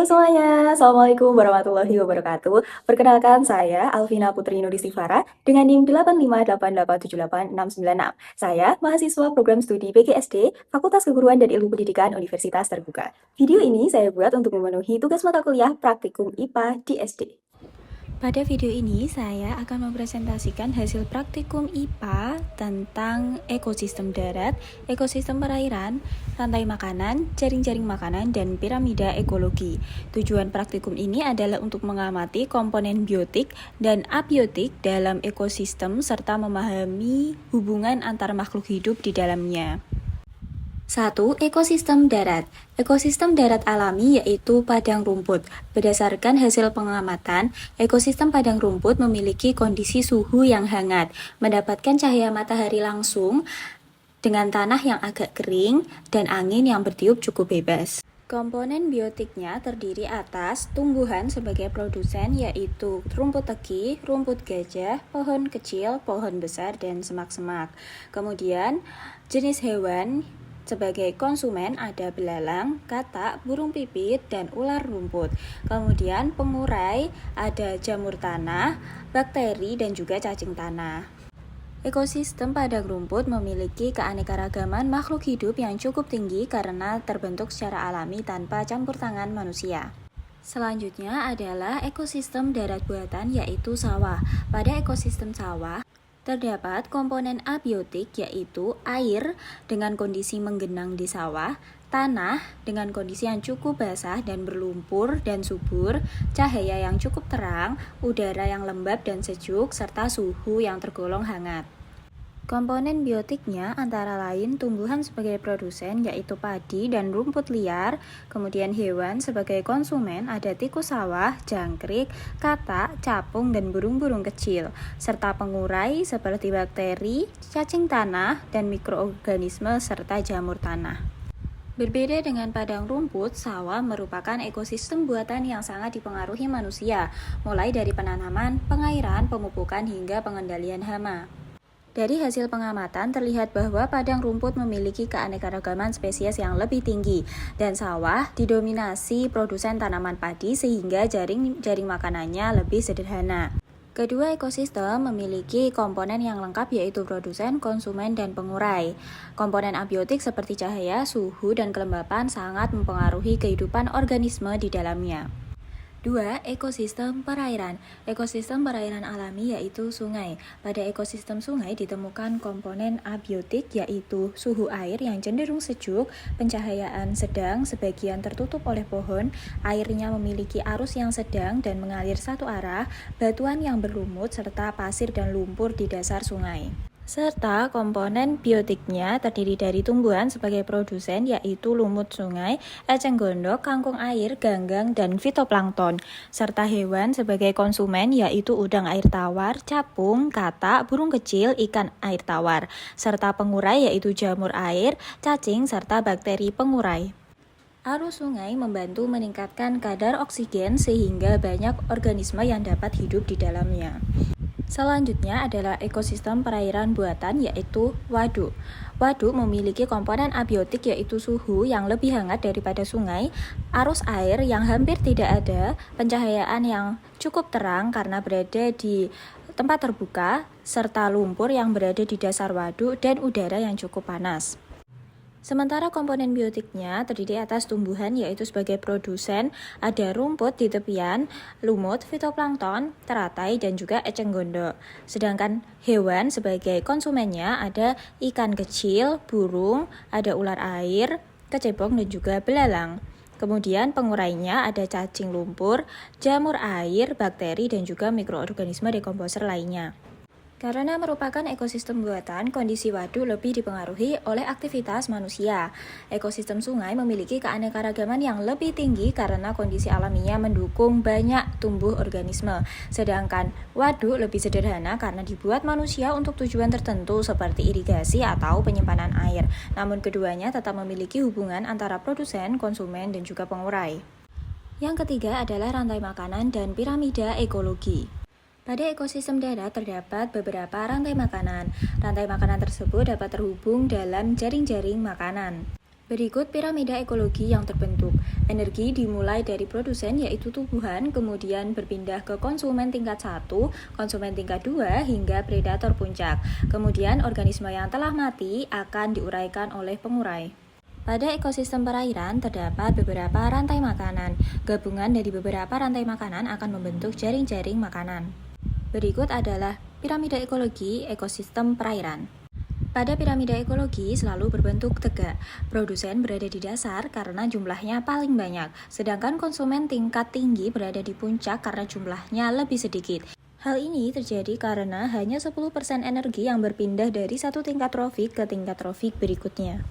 semuanya, Assalamualaikum warahmatullahi wabarakatuh. Perkenalkan saya Alvina Putri Nudistivara dengan NIM 858878696. Saya mahasiswa program studi PGSD, Fakultas Keguruan dan Ilmu Pendidikan Universitas Terbuka. Video ini saya buat untuk memenuhi tugas mata kuliah praktikum IPA di SD. Pada video ini saya akan mempresentasikan hasil praktikum IPA tentang ekosistem darat, ekosistem perairan, rantai makanan, jaring-jaring makanan, dan piramida ekologi. Tujuan praktikum ini adalah untuk mengamati komponen biotik dan abiotik dalam ekosistem serta memahami hubungan antar makhluk hidup di dalamnya. 1. Ekosistem darat. Ekosistem darat alami yaitu padang rumput. Berdasarkan hasil pengamatan, ekosistem padang rumput memiliki kondisi suhu yang hangat, mendapatkan cahaya matahari langsung dengan tanah yang agak kering dan angin yang bertiup cukup bebas. Komponen biotiknya terdiri atas tumbuhan sebagai produsen yaitu rumput tegi, rumput gajah, pohon kecil, pohon besar, dan semak-semak. Kemudian jenis hewan sebagai konsumen ada belalang, katak, burung pipit, dan ular rumput. Kemudian pengurai ada jamur tanah, bakteri, dan juga cacing tanah. Ekosistem padang rumput memiliki keanekaragaman makhluk hidup yang cukup tinggi karena terbentuk secara alami tanpa campur tangan manusia. Selanjutnya adalah ekosistem darat buatan yaitu sawah. Pada ekosistem sawah, terdapat komponen abiotik yaitu air dengan kondisi menggenang di sawah, tanah dengan kondisi yang cukup basah dan berlumpur dan subur, cahaya yang cukup terang, udara yang lembab dan sejuk, serta suhu yang tergolong hangat. Komponen biotiknya antara lain tumbuhan sebagai produsen yaitu padi dan rumput liar, kemudian hewan sebagai konsumen ada tikus sawah, jangkrik, katak, capung, dan burung-burung kecil, serta pengurai seperti bakteri, cacing tanah, dan mikroorganisme serta jamur tanah. Berbeda dengan padang rumput, sawah merupakan ekosistem buatan yang sangat dipengaruhi manusia, mulai dari penanaman, pengairan, pemupukan, hingga pengendalian hama. Dari hasil pengamatan terlihat bahwa padang rumput memiliki keanekaragaman spesies yang lebih tinggi dan sawah didominasi produsen tanaman padi sehingga jaring makanannya lebih sederhana. Kedua ekosistem memiliki komponen yang lengkap yaitu produsen, konsumen, dan pengurai. Komponen abiotik seperti cahaya, suhu, dan kelembapan sangat mempengaruhi kehidupan organisme di dalamnya. 2. Ekosistem perairan. Ekosistem perairan alami yaitu sungai. Pada ekosistem sungai ditemukan komponen abiotik yaitu suhu air yang cenderung sejuk, pencahayaan sedang, sebagian tertutup oleh pohon, airnya memiliki arus yang sedang dan mengalir satu arah, batuan yang berlumut, serta pasir dan lumpur di dasar sungai. Serta komponen biotiknya terdiri dari tumbuhan sebagai produsen yaitu lumut sungai, eceng gondok, kangkung air, ganggang, dan fitoplankton, serta hewan sebagai konsumen yaitu udang air tawar, capung, katak, burung kecil, ikan air tawar, serta pengurai yaitu jamur air, cacing, serta bakteri pengurai. Arus sungai membantu meningkatkan kadar oksigen sehingga banyak organisme yang dapat hidup di dalamnya. Selanjutnya adalah ekosistem perairan buatan yaitu waduk. Waduk memiliki komponen abiotik yaitu suhu yang lebih hangat daripada sungai, arus air yang hampir tidak ada, pencahayaan yang cukup terang karena berada di tempat terbuka, serta lumpur yang berada di dasar waduk dan udara yang cukup panas. Sementara komponen biotiknya terdiri atas tumbuhan yaitu sebagai produsen, ada rumput di tepian, lumut, fitoplankton, teratai, dan juga eceng gondok. Sedangkan hewan sebagai konsumennya ada ikan kecil, burung, ada ular air, kecebong, dan juga belalang. Kemudian pengurainya ada cacing lumpur, jamur air, bakteri, dan juga mikroorganisme dekomposer lainnya. Karena merupakan ekosistem buatan, kondisi waduk lebih dipengaruhi oleh aktivitas manusia. Ekosistem sungai memiliki keanekaragaman yang lebih tinggi karena kondisi alaminya mendukung banyak tumbuh organisme. Sedangkan waduk lebih sederhana karena dibuat manusia untuk tujuan tertentu seperti irigasi atau penyimpanan air. Namun keduanya tetap memiliki hubungan antara produsen, konsumen, dan juga pengurai. Yang ketiga adalah rantai makanan dan piramida ekologi. Pada ekosistem darat terdapat beberapa rantai makanan. Rantai makanan tersebut dapat terhubung dalam jaring-jaring makanan. Berikut piramida ekologi yang terbentuk. Energi dimulai dari produsen yaitu tumbuhan, kemudian berpindah ke konsumen tingkat 1, konsumen tingkat 2, hingga predator puncak. Kemudian organisme yang telah mati akan diuraikan oleh pengurai. Pada ekosistem perairan terdapat beberapa rantai makanan. Gabungan dari beberapa rantai makanan akan membentuk jaring-jaring makanan. Berikut adalah piramida ekologi ekosistem perairan. Pada piramida ekologi selalu berbentuk tegak. Produsen berada di dasar karena jumlahnya paling banyak, sedangkan konsumen tingkat tinggi berada di puncak karena jumlahnya lebih sedikit. Hal ini terjadi karena hanya 10% energi yang berpindah dari satu tingkat trofik ke tingkat trofik berikutnya.